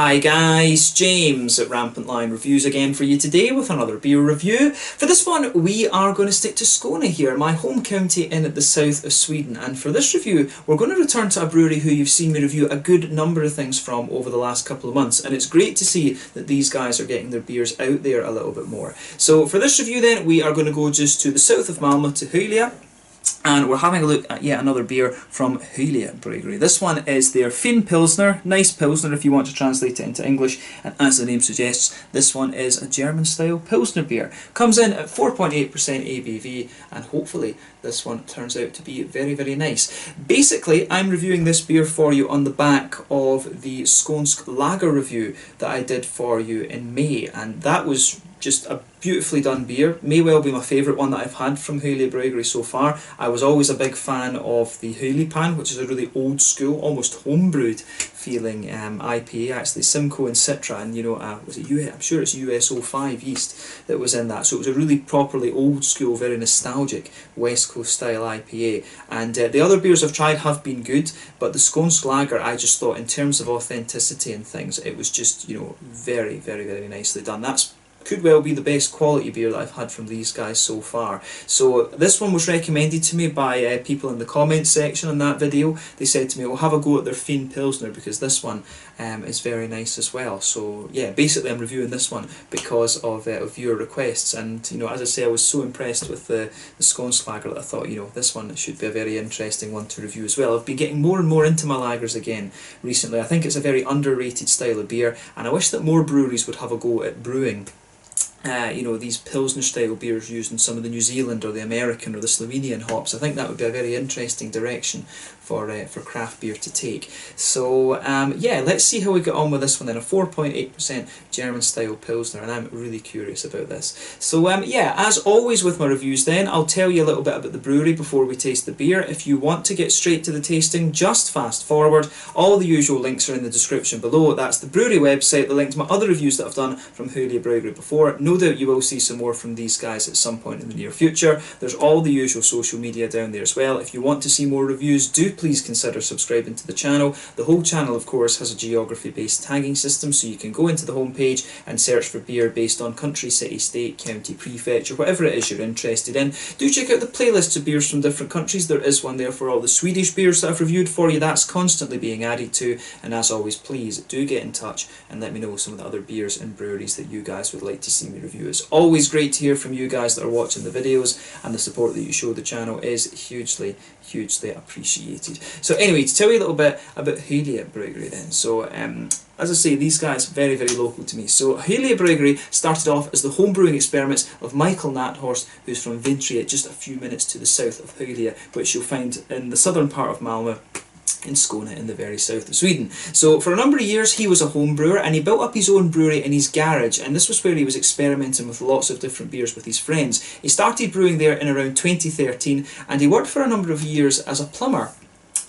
Hi guys, James at RampantLionReviews again for you today with another beer review. For this one we are going to stick to Skåne here, my home county in the south of Sweden, and for this review we're going to return to a brewery who you've seen me review a good number of things from over the last couple of months, and it's great to see that these guys are getting their beers out there a little bit more. So for this review then we are going to go just to the south of Malmö to Hyllie. And we're having a look at yet another beer from Hyllie Bryggeri. This one is their Finpilsner, nice Pilsner if you want to translate it into English, and as the name suggests, this one is a German style Pilsner beer. Comes in at 4.8% ABV, and hopefully this one turns out to be very, very nice. Basically, I'm reviewing this beer for you on the back of the Skånsk Lager review that I did for you in May, and that was just a beautifully done beer. May well be my favourite one that I've had from Hyllie Bryggeri so far. I was always a big fan of the Hyllie Pan, which is a really old school, almost homebrewed feeling IPA, actually Simcoe and Citra, and you know, I'm sure it's US05 yeast that was in that, so it was a really properly old school, very nostalgic West Coast style IPA. And the other beers I've tried have been good, but the Skånsk Lager, I just thought in terms of authenticity and things, it was just, you know, very, very, very nicely done. That's could well be the best quality beer that I've had from these guys so far. So this one was recommended to me by people in the comments section on that video. They said to me, well, have a go at their Finpilsner because this one is very nice as well. So yeah, basically I'm reviewing this one because of viewer requests, and you know, as I say, I was so impressed with the Skånsk Lager that I thought, you know, this one should be a very interesting one to review as well. I've been getting more and more into my lagers again recently. I think it's a very underrated style of beer, and I wish that more breweries would have a go at brewing you know, these Pilsner style beers using some of the New Zealand or the American or the Slovenian hops. I think that would be a very interesting direction for craft beer to take. So yeah, let's see how we get on with this one then. A 4.8% German style Pilsner, and I'm really curious about this. So yeah, as always with my reviews then, I'll tell you a little bit about the brewery before we taste the beer. If you want to get straight to the tasting, just fast forward. All the usual links are in the description below. That's the brewery website, the link to my other reviews that I've done from Hyllie Bryggeri before. No doubt you will see some more from these guys at some point in the near future. There's all the usual social media down there as well. If you want to see more reviews, do please consider subscribing to the channel. The whole channel, of course, has a geography-based tagging system, so you can go into the homepage and search for beer based on country, city, state, county, prefecture, whatever it is you're interested in. Do check out the playlists of beers from different countries. There is one there for all the Swedish beers that I've reviewed for you. That's constantly being added to, and as always, please do get in touch and let me know some of the other beers and breweries that you guys would like to see me review. It's always great to hear from you guys that are watching the videos, and the support that you show the channel is hugely appreciated. So anyway, to tell you a little bit about Hyllie Bryggeri then. So as I say, these guys are very, very local to me. So Hyllie Bryggeri started off as the homebrewing experiments of Michael Nathorst, who's from Vintria, just a few minutes to the south of Hyllie, which you'll find in the southern part of Malmö, in Skåne, in the very south of Sweden. So for a number of years he was a home brewer, and he built up his own brewery in his garage, and this was where he was experimenting with lots of different beers with his friends. He started brewing there in around 2013, and he worked for a number of years as a plumber.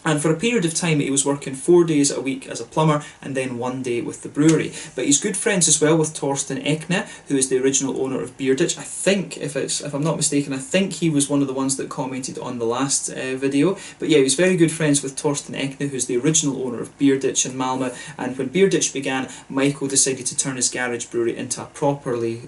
And for a period of time he was working 4 days a week as a plumber and then 1 day with the brewery. But he's good friends as well with Torsten Ekne, who is the original owner of Beerditch. I think, if I'm not mistaken, I think he was one of the ones that commented on the last video. But yeah, he was very good friends with Torsten Ekne, who's the original owner of Beerditch in Malmö. And when Beerditch began, Michael decided to turn his garage brewery into a properly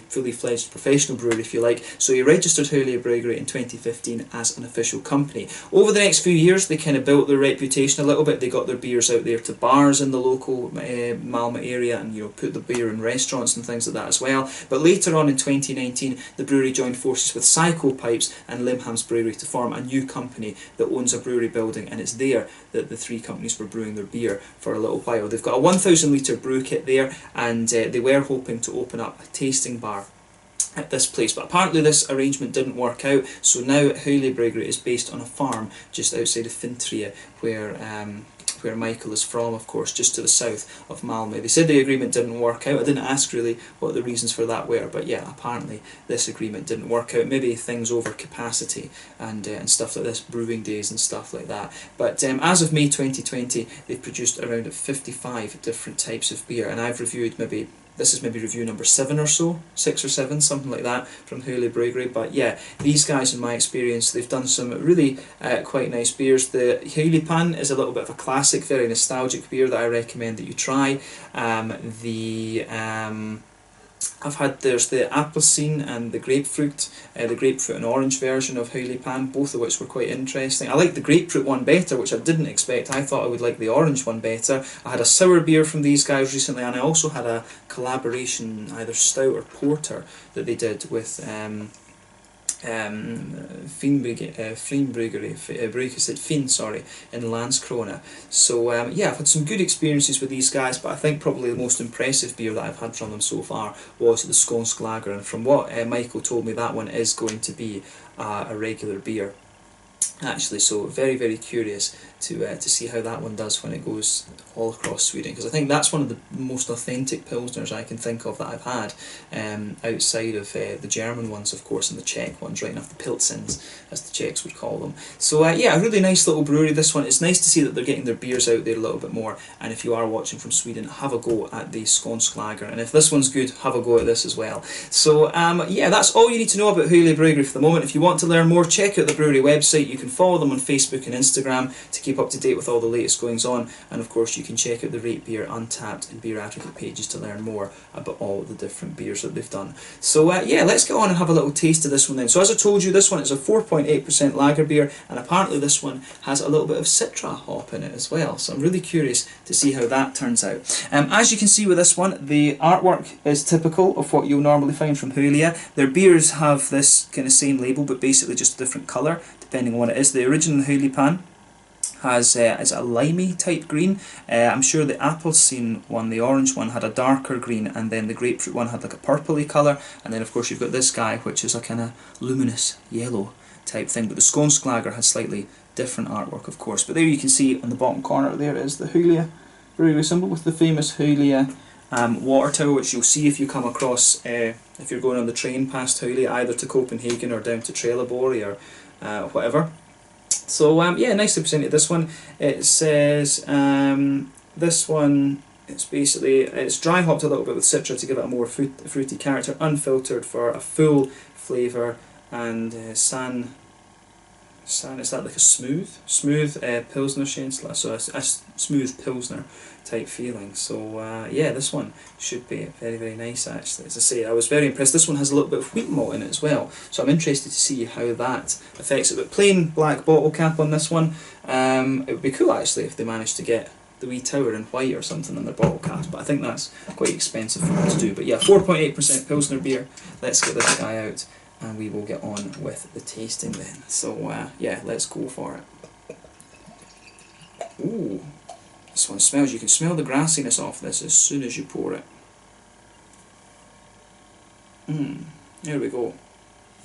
fully fledged professional brewery, if you like. So he registered Hyllie Bryggeri in 2015 as an official company. Over the next few years they kind of built their reputation a little bit. They got their beers out there to bars in the local Malmö area, and you know, put the beer in restaurants and things like that as well. But later on in 2019 the brewery joined forces with Psycho Pipes and Limhamns Brewery to form a new company that owns a brewery building, and it's there that the three companies were brewing their beer for a little while. They've got a 1,000 litre brew kit there, and they were hoping to open up a tasting bar at this place, but apparently this arrangement didn't work out. So now Hyllie Bryggeri is based on a farm just outside of Vintria, where Michael is from, of course, just to the south of Malmö. They said the agreement didn't work out. I didn't ask really what the reasons for that were, but yeah, apparently this agreement didn't work out. Maybe things over capacity and stuff like this, brewing days and stuff like that. But as of May 2020, they've produced around 55 different types of beer, and I've reviewed maybe this is maybe review number 7 or so, 6 or 7, something like that, from Hyllie Bryggeri. But yeah, these guys, in my experience, they've done some really quite nice beers. The Hyllie Pan is a little bit of a classic, very nostalgic beer that I recommend that you try. I've had, there's the appleseed and the grapefruit and orange version of Hyllie Pan, both of which were quite interesting. I like the grapefruit one better, which I didn't expect. I thought I would like the orange one better. I had a sour beer from these guys recently, and I also had a collaboration, either stout or porter, that they did with Finpilsner, in Landskrona. So yeah, I've had some good experiences with these guys, but I think probably the most impressive beer that I've had from them so far was the Skånsk Lager, and from what Michael told me, that one is going to be a regular beer, actually. So very, very curious to see how that one does when it goes all across Sweden, because I think that's one of the most authentic Pilsners I can think of that I've had, outside of the German ones, of course, and the Czech ones, right enough, the Pilsens, as the Czechs would call them. So yeah, a really nice little brewery, this one. It's nice to see that they're getting their beers out there a little bit more, and if you are watching from Sweden, have a go at the Skånsk Lager, and if this one's good, have a go at this as well. So yeah, that's all you need to know about Hyllie Bryggeri for the moment. If you want to learn more, check out the brewery website. You can follow them on Facebook and Instagram to keep up to date with all the latest goings on, and of course you can check out the Rate Beer, Untappd and Beer Advocate pages to learn more about all the different beers that they've done. So yeah, let's get on and have a little taste of this one then. So as I told you, this one is a 4.8% lager beer, and apparently this one has a little bit of Citra hop in it as well, so I'm really curious to see how that turns out. As you can see with this one, the artwork is typical of what you'll normally find from Hyllie. Their beers have this kind of same label, but basically just a different colour depending on what it is. The original Hyllie Pan has is a limey type green. I'm sure the appleseed one, the orange one, had a darker green, and then the grapefruit one had like a purpley colour, and then of course you've got this guy which is a kind of luminous yellow type thing. But the Skånsk Lager has slightly different artwork, of course. But there you can see on the bottom corner there is the Hyllie brewery symbol with the famous Hyllie water tower, which you'll see if you come across, if you're going on the train past Hyllie, either to Copenhagen or down to Trelleborg or whatever. So yeah, nicely presented, this one. It says this one, it's basically, it's dry hopped a little bit with Citra to give it a more fruity character, unfiltered for a full flavour, and is that like a smooth Pilsner Schänzler, so a smooth Pilsner type feeling. So yeah, this one should be very, very nice actually. As I say, I was very impressed. This one has a little bit of wheat malt in it as well, so I'm interested to see how that affects it. But plain black bottle cap on this one. It would be cool actually if they managed to get the wee tower in white or something on their bottle caps, but I think that's quite expensive for them to do. But yeah, 4.8% Pilsner beer. Let's get this guy out and we will get on with the tasting then. So yeah, let's go for it. Ooh, this one smells, you can smell the grassiness off this as soon as you pour it. There we go.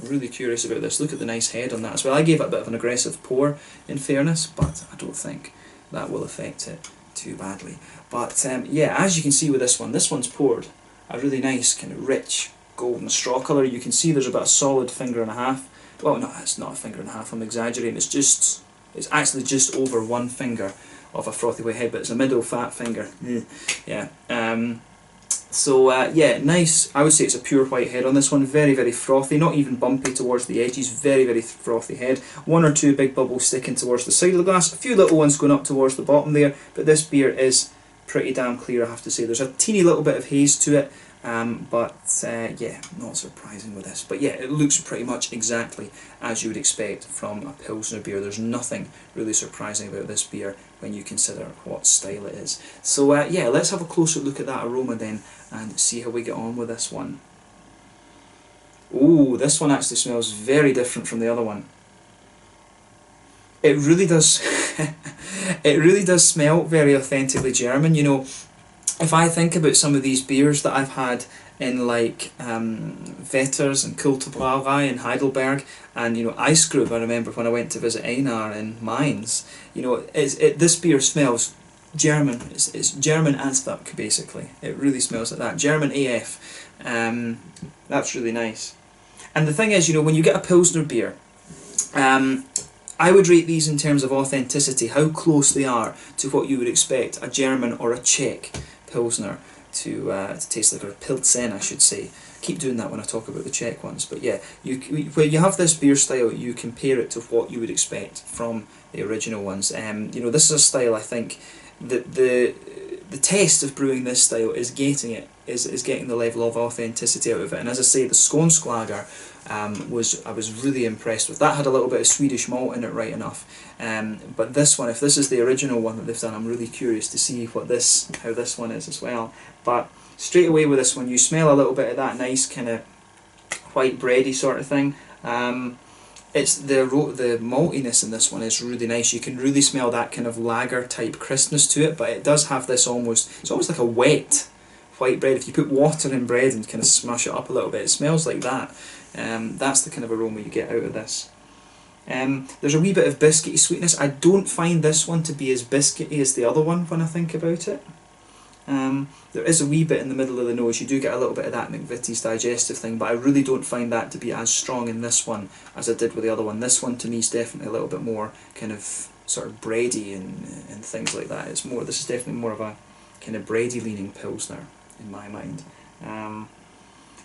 Really curious about this. Look at the nice head on that as well. I gave it a bit of an aggressive pour, in fairness, but I don't think that will affect it too badly. But yeah, as you can see with this one's poured a really nice kind of rich golden straw colour. You can see there's about a solid finger and a half. Well, no, it's not a finger and a half, I'm exaggerating. It's actually just over 1 finger of a frothy white head, but it's a middle fat finger. Yeah. So yeah, nice. I would say it's a pure white head on this one. Very, very frothy, not even bumpy towards the edges. Very, very frothy head. 1 or 2 big bubbles sticking towards the side of the glass. A few little ones going up towards the bottom there. But this beer is pretty damn clear, I have to say. There's a teeny little bit of haze to it. But yeah, not surprising with this. But yeah, it looks pretty much exactly as you would expect from a Pilsner beer. There's nothing really surprising about this beer when you consider what style it is. So yeah, let's have a closer look at that aroma then and see how we get on with this one. Ooh, this one actually smells very different from the other one. It really does it really does smell very authentically German. You know, if I think about some of these beers that I've had in like Vetters and Kulturbrauerei in Heidelberg, and you know, Eisgrub, I remember when I went to visit Einar in Mainz, you know, this beer smells German. It's German as fuck, basically. It really smells like that. German AF. That's really nice. And the thing is, you know, when you get a Pilsner beer, I would rate these in terms of authenticity, how close they are to what you would expect a German or a Czech Pilsner to taste like, or Pilsner I should say. Keep doing that when I talk about the Czech ones, but yeah, when you have this beer style, you compare it to what you would expect from the original ones. You know, this is a style I think that the test of brewing this style is getting the level of authenticity out of it. And as I say, the Skånsk lager I was really impressed with. That had a little bit of Swedish malt in it, right enough. But this one, if this is the original one that they've done, I'm really curious to see how this one is as well. But straight away with this one, you smell a little bit of that nice kind of white bready sort of thing. It's the maltiness in this one is really nice. You can really smell that kind of lager type crispness to it, but it does have this it's almost like a wet white bread. If you put water in bread and kind of smash it up a little bit, it smells like that. That's the kind of aroma you get out of this. There's a wee bit of biscuity sweetness. I don't find this one to be as biscuity as the other one when I think about it. There is a wee bit in the middle of the nose. You do get a little bit of that McVitie's digestive thing, but I really don't find that to be as strong in this one as I did with the other one. This one to me is definitely a little bit more kind of sort of bready and things like that. This is definitely more of a kind of bready leaning Pilsner in my mind.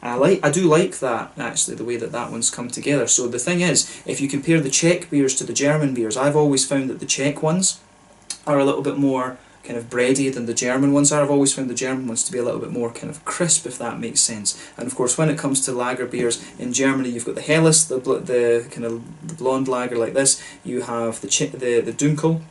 I do like that, actually, the way that one's come together. So the thing is, if you compare the Czech beers to the German beers, I've always found that the Czech ones are a little bit more kind of bready than the German ones are. I've always found the German ones to be a little bit more kind of crisp, if that makes sense. And of course, when it comes to lager beers in Germany, you've got the Helles, the kind of the blonde lager like this. You have the Dunkel,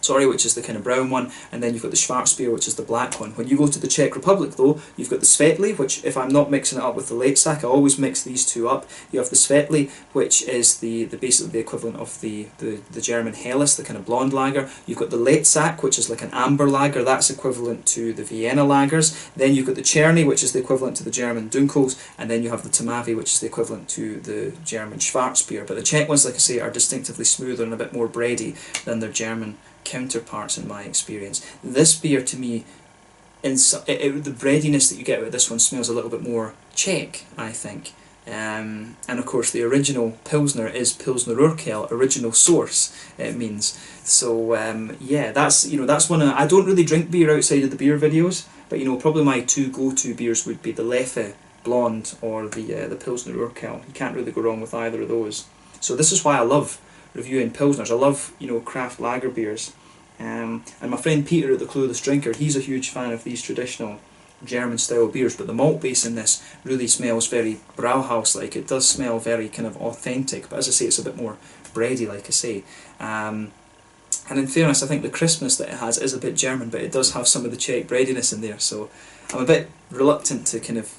which is the kind of brown one, and then you've got the Schwarzbier, which is the black one. When you go to the Czech Republic though, you've got the Svetli, which if I'm not mixing it up with the Leitsack, I always mix these two up. You have the Svetli, which is basically the equivalent of the German Helles, the kind of blonde lager. You've got the Leitsack, which is like an amber lager, that's equivalent to the Vienna lagers. Then you've got the Czerny, which is the equivalent to the German Dunkels, and then you have the Tamavi, which is the equivalent to the German Schwarzbier. But the Czech ones, like I say, are distinctively smoother and a bit more bready than their German counterparts in my experience. This beer to me, the breadiness that you get with this one smells a little bit more Czech, I think. And of course the original Pilsner is Pilsner Urquell, original source it means. So yeah, that's one of, I don't really drink beer outside of the beer videos, but probably my two go-to beers would be the Leffe Blonde or the Pilsner Urquell. You can't really go wrong with either of those. So this is why I love reviewing Pilsners. I love craft lager beers, and my friend Peter at the Clueless Drinker, he's a huge fan of these traditional German style beers, but the malt base in this really smells very Brauhaus like. It does smell very kind of authentic, but as I say, it's a bit more bready, like I say. And in fairness, I think the crispness that it has is a bit German, but it does have some of the Czech breadiness in there, so I'm a bit reluctant to kind of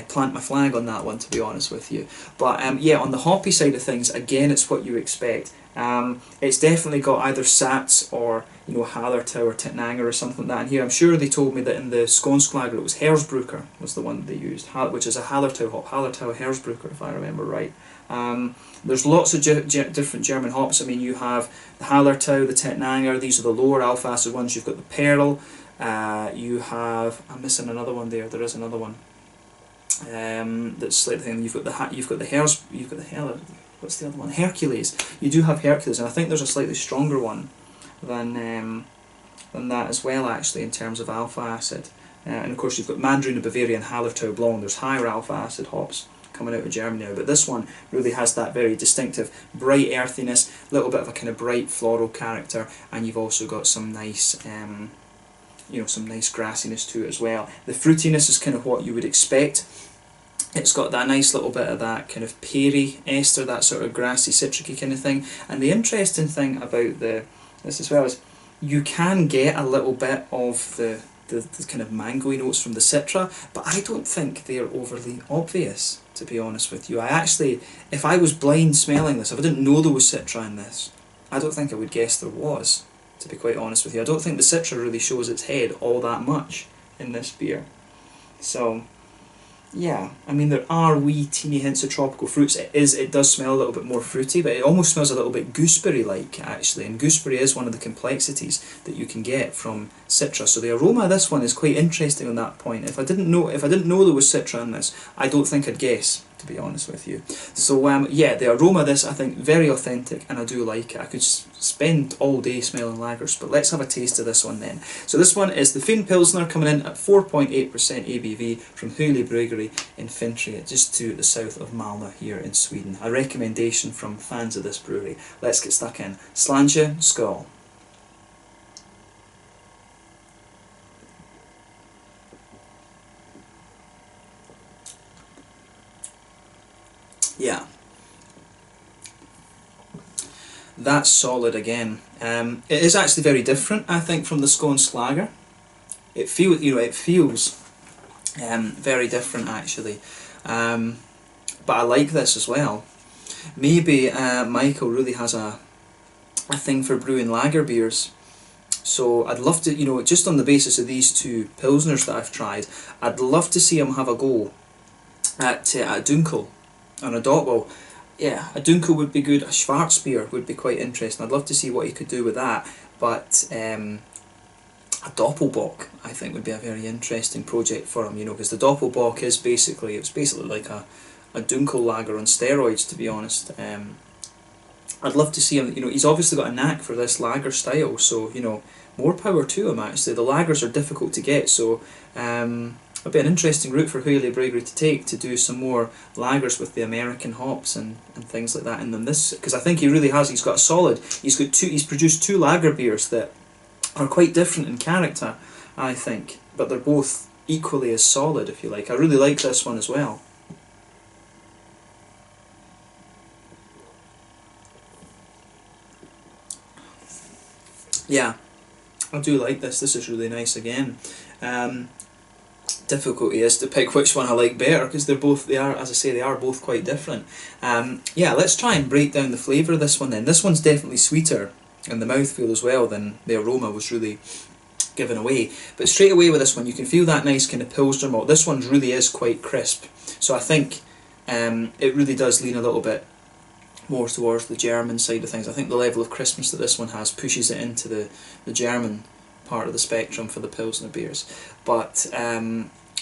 plant my flag on that one, to be honest with you. But yeah, on the hoppy side of things, again, it's what you expect. It's definitely got either Sats or Hallertau or Tettnanger or something like that in here. I'm sure they told me that in the Skånsk lager it was Hersbrucker was the one that they used, which is a Hallertau hop, Hallertau Hersbrucker if I remember right. There's lots of different German hops. I mean, you have the Hallertau, the Tettnanger, these are the lower alpha acid ones. You've got the Perl, you have, I'm missing another one there is another one. That's slightly thing. You've got the what's the other one? Hercules. You do have Hercules, and I think there's a slightly stronger one than that as well, actually, in terms of alpha acid. And of course you've got Mandarin of Bavaria and Hallertau Blanc. There's higher alpha acid hops coming out of Germany now, but this one really has that very distinctive bright earthiness, a little bit of a kind of bright floral character, and you've also got some nice some nice grassiness to it as well. The fruitiness is kind of what you would expect. It's got that nice little bit of that kind of peary ester, that sort of grassy, citricy kind of thing. And the interesting thing about this as well is you can get a little bit of the kind of mangoey notes from the citra, but I don't think they're overly obvious, to be honest with you. I actually, if I was blind smelling this, if I didn't know there was citra in this, I don't think I would guess there was, to be quite honest with you. I don't think the citra really shows its head all that much in this beer. So yeah, I mean, there are wee teeny hints of tropical fruits. It does smell a little bit more fruity, but it almost smells a little bit gooseberry-like, actually. And gooseberry is one of the complexities that you can get from citra. So the aroma of this one is quite interesting on that point. If I didn't know there was citra in this, I don't think I'd guess to be honest with you. So yeah, the aroma of this, I think, very authentic, and I do like it. I could spend all day smelling lagers, but let's have a taste of this one then. So this one is the Finpilsner, coming in at 4.8% ABV from Hyllie Bryggeri in Finpilsner, just to the south of Malmö here in Sweden. A recommendation from fans of this brewery. Let's get stuck in. Slange, skål. Yeah, that's solid again. It is actually very different, I think, from the skånsk lager. It feels very different actually. But I like this as well. Maybe Michael really has a thing for brewing lager beers. So I'd love to, just on the basis of these two Pilsners that I've tried, I'd love to see him have a go at Dunkel on a Doppel. Yeah, a Dunkel would be good, a Schwarzbier would be quite interesting. I'd love to see what he could do with that, but a Doppelbock I think would be a very interesting project for him, because the Doppelbock is basically, it's basically like a Dunkel lager on steroids, to be honest. I'd love to see him, he's obviously got a knack for this lager style, so, more power to him actually. The lagers are difficult to get, so it'll be an interesting route for Hyllie Bryggeri to take, to do some more lagers with the American hops and things like that in them. Because I think he really has, he's got a solid, he's produced two lager beers that are quite different in character, I think, but they're both equally as solid, if you like. I really like this one as well. Yeah, I do like this. This is really nice again. Difficulty is to pick which one I like better, because they are, as I say, they are both quite different. Yeah, let's try and break down the flavour of this one then. This one's definitely sweeter in the mouthfeel as well than the aroma was really given away. But straight away with this one, you can feel that nice kind of Pilsner malt. This one really is quite crisp. So I think it really does lean a little bit more towards the German side of things. I think the level of crispness that this one has pushes it into the German part of the spectrum for the Pilsner beers. But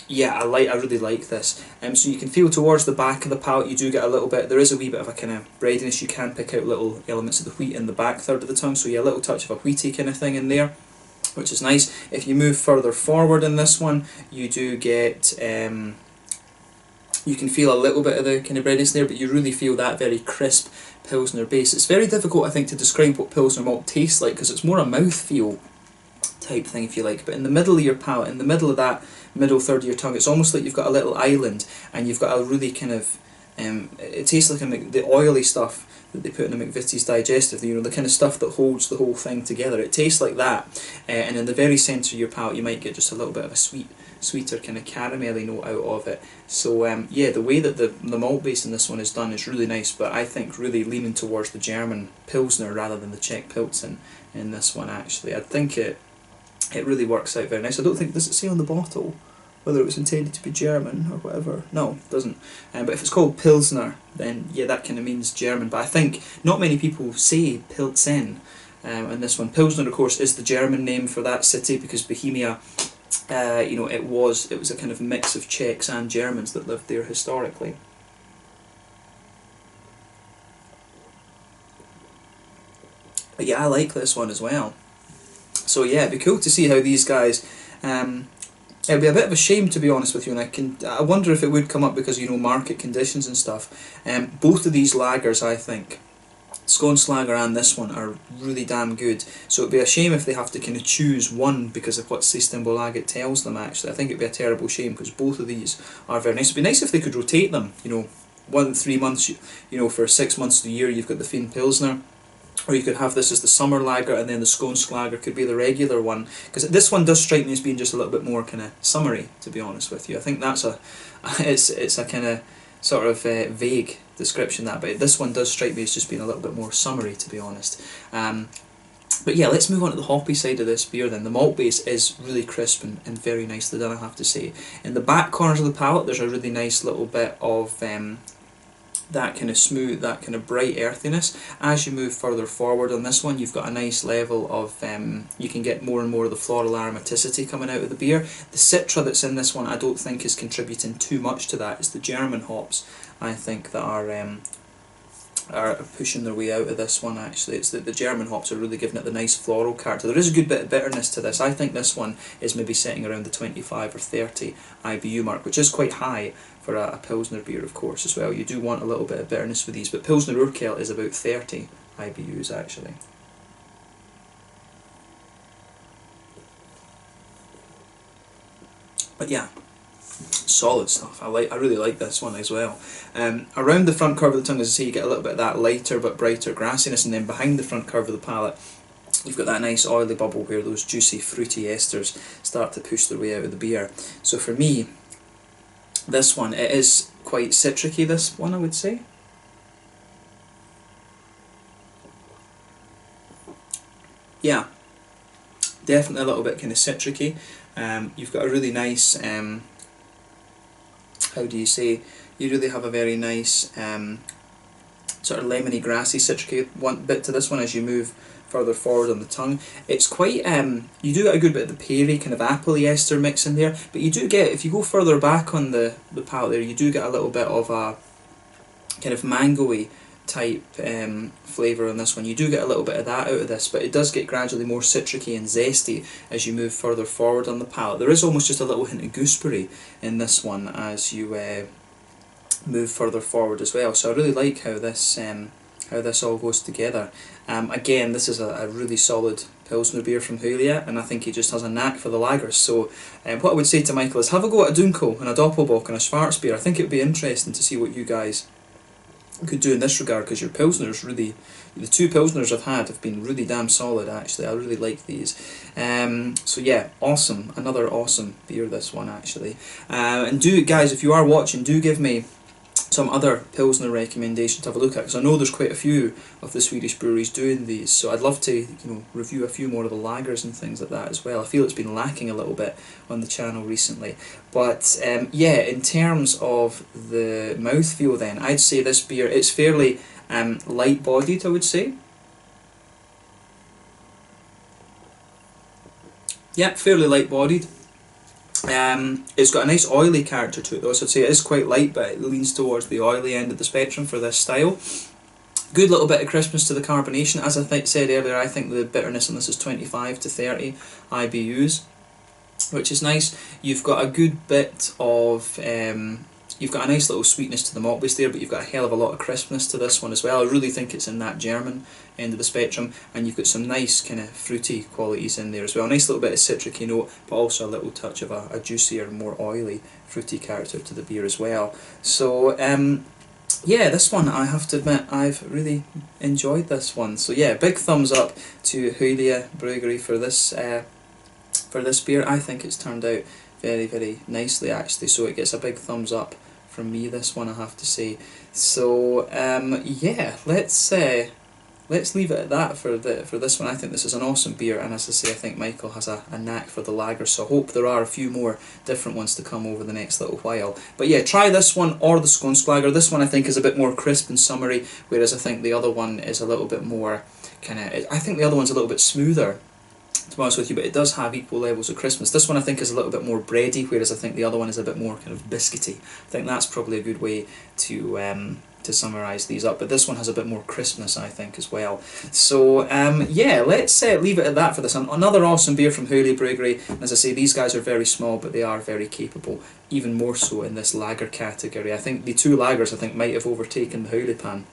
yeah, I really like this. So you can feel towards the back of the palate, you do get a little bit, there is a wee bit of a kind of breadiness. You can pick out little elements of the wheat in the back third of the tongue, so yeah, a little touch of a wheaty kind of thing in there, which is nice. If you move further forward in this one, you do get, you can feel a little bit of the kind of breadiness there, but you really feel that very crisp Pilsner base. It's very difficult, I think, to describe what Pilsner malt tastes like, because it's more a mouthfeel type thing, if you like. But in the middle of your palate, in the middle of that middle third of your tongue, it's almost like you've got a little island, and you've got a really kind of, it tastes like the oily stuff that they put in a McVitie's digestive, the kind of stuff that holds the whole thing together. It tastes like that, and in the very centre of your palate you might get just a little bit of a sweeter kind of caramelly note out of it. So yeah, the way that the malt base in this one is done is really nice, but I think really leaning towards the German Pilsner rather than the Czech Pilsen in this one actually. I think it really works out very nice. I don't think, does it say on the bottle whether it was intended to be German or whatever? No, it doesn't. But if it's called Pilsner, then yeah, that kind of means German. But I think not many people say Pilsen in this one. Pilsner, of course, is the German name for that city, because Bohemia, it was a kind of mix of Czechs and Germans that lived there historically. But yeah, I like this one as well. So yeah, it'd be cool to see how these guys. It'd be a bit of a shame, to be honest with you, and I wonder if it would come up because market conditions and stuff. Both of these lagers, I think, Skånsk lager and this one, are really damn good. So it'd be a shame if they have to kind of choose one because of what Systembolaget tells them. Actually, I think it'd be a terrible shame, because both of these are very nice. It'd be nice if they could rotate them. 3 months. For 6 months of the year, you've got the Finpilsner. Or you could have this as the summer lager, and then the Skånsk lager could be the regular one. Because this one does strike me as being just a little bit more kind of summery, to be honest with you. I think that's it's a kind of sort of vague description, that, but this one does strike me as just being a little bit more summery, to be honest. But yeah, let's move on to the hoppy side of this beer then. The malt base is really crisp and very nicely done, I have to say. In the back corners of the palate, there's a really nice little bit of that kind of smooth, that kind of bright earthiness. As you move further forward on this one, you've got a nice level of, you can get more and more of the floral aromaticity coming out of the beer. The Citra that's in this one I don't think is contributing too much to that. It's the German hops, I think, that are pushing their way out of this one actually. It's that the German hops are really giving it the nice floral character. There is a good bit of bitterness to this. I think this one is maybe sitting around the 25 or 30 IBU mark, which is quite high for a Pilsner beer, of course, as well. You do want a little bit of bitterness with these, but Pilsner Urquell is about 30 IBUs actually. But yeah, solid stuff. I really like this one as well. Around the front curve of the tongue, as I say, you get a little bit of that lighter but brighter grassiness, and then behind the front curve of the palate, you've got that nice oily bubble where those juicy fruity esters start to push their way out of the beer. So for me, this one, it is quite citricy, this one, I would say. Yeah, definitely a little bit kind of citricy. You've got a really nice, how do you say, you really have a very nice sort of lemony, grassy, citricy one bit to this one as you move further forward on the tongue. It's quite, you do get a good bit of the peary, kind of appley ester mix in there, but you do get, if you go further back on the palate there, you do get a little bit of a kind of mango-y type flavour on this one. You do get a little bit of that out of this, but it does get gradually more citricy and zesty as you move further forward on the palate. There is almost just a little hint of gooseberry in this one as you move further forward as well. So I really like how this all goes together. Again, this is a really solid Pilsner beer from Hyllie, and I think he just has a knack for the lagers. So what I would say to Michael is have a go at a Dunkel and a Doppelbock and a Schwarzbier. I think it would be interesting to see what you guys could do in this regard, because your Pilsners really, the two Pilsners I've had have been really damn solid actually. I really like these. So yeah, awesome, another awesome beer this one actually. And do, guys, if you are watching, do give me some other Pilsner recommendations to have a look at, because I know there's quite a few of the Swedish breweries doing these, so I'd love to, review a few more of the lagers and things like that as well. I feel it's been lacking a little bit on the channel recently. But yeah, in terms of the mouthfeel then, I'd say this beer, it's fairly light-bodied, I would say. Yep, fairly light-bodied. It's got a nice oily character to it though, so I'd say it is quite light, but it leans towards the oily end of the spectrum for this style. Good little bit of crispness to the carbonation. As I said earlier, I think the bitterness on this is 25 to 30 IBUs, which is nice. You've got a good bit of, you've got a nice little sweetness to the malt base there, but you've got a hell of a lot of crispness to this one as well. I really think it's in that German end of the spectrum, and you've got some nice kind of fruity qualities in there as well. A nice little bit of citric note, but also a little touch of a juicier, more oily, fruity character to the beer as well. So yeah, this one, I have to admit, I've really enjoyed this one. So yeah, big thumbs up to Hyllie Bryggeri for this beer. I think it's turned out very, very nicely actually, so it gets a big thumbs up from me, this one, I have to say. So yeah, let's leave it at that for this one. I think this is an awesome beer, and as I say, I think Michael has a knack for the lager, so I hope there are a few more different ones to come over the next little while. But yeah, try this one or the Skånsk lager. This one I think is a bit more crisp and summery, whereas I think the other one is a little bit more kind of, I think the other one's a little bit smoother, to be honest with you, but it does have equal levels of crispness. This one I think is a little bit more bready, whereas I think the other one is a bit more kind of biscuity. I think that's probably a good way to summarise these up, but this one has a bit more crispness, I think, as well. So yeah, let's leave it at that for this one. Another awesome beer from Hyllie Bryggeri. As I say, these guys are very small, but they are very capable, even more so in this lager category. I think the two lagers, I think, might have overtaken the Hyllie Pan.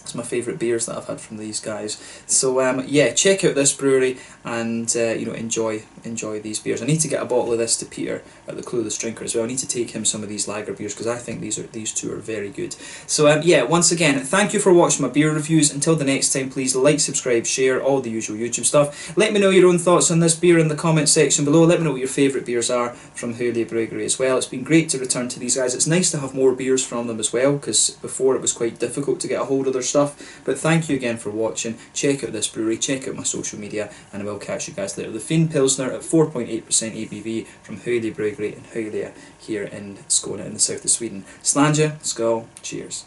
It's my favourite beers that I've had from these guys. So yeah, check out this brewery and enjoy these beers. I need to get a bottle of this to Peter at the Clueless Drinker as well. I need to take him some of these lager beers because I think these two are very good. So yeah, once again, thank you for watching my beer reviews. Until the next time, please like, subscribe, share, all the usual YouTube stuff. Let me know your own thoughts on this beer in the comment section below. Let me know what your favourite beers are from Hyllie Bryggeri as well. It's been great to return to these guys. It's nice to have more beers from them as well, because before it was quite difficult to get a hold of their stuff. But thank you again for watching. Check out this brewery, check out my social media, and I will catch you guys later. The Finpilsner at 4.8% ABV from Hyllie Bryggeri and Hyllie here in Skåne in the south of Sweden. Slanja, skål, cheers.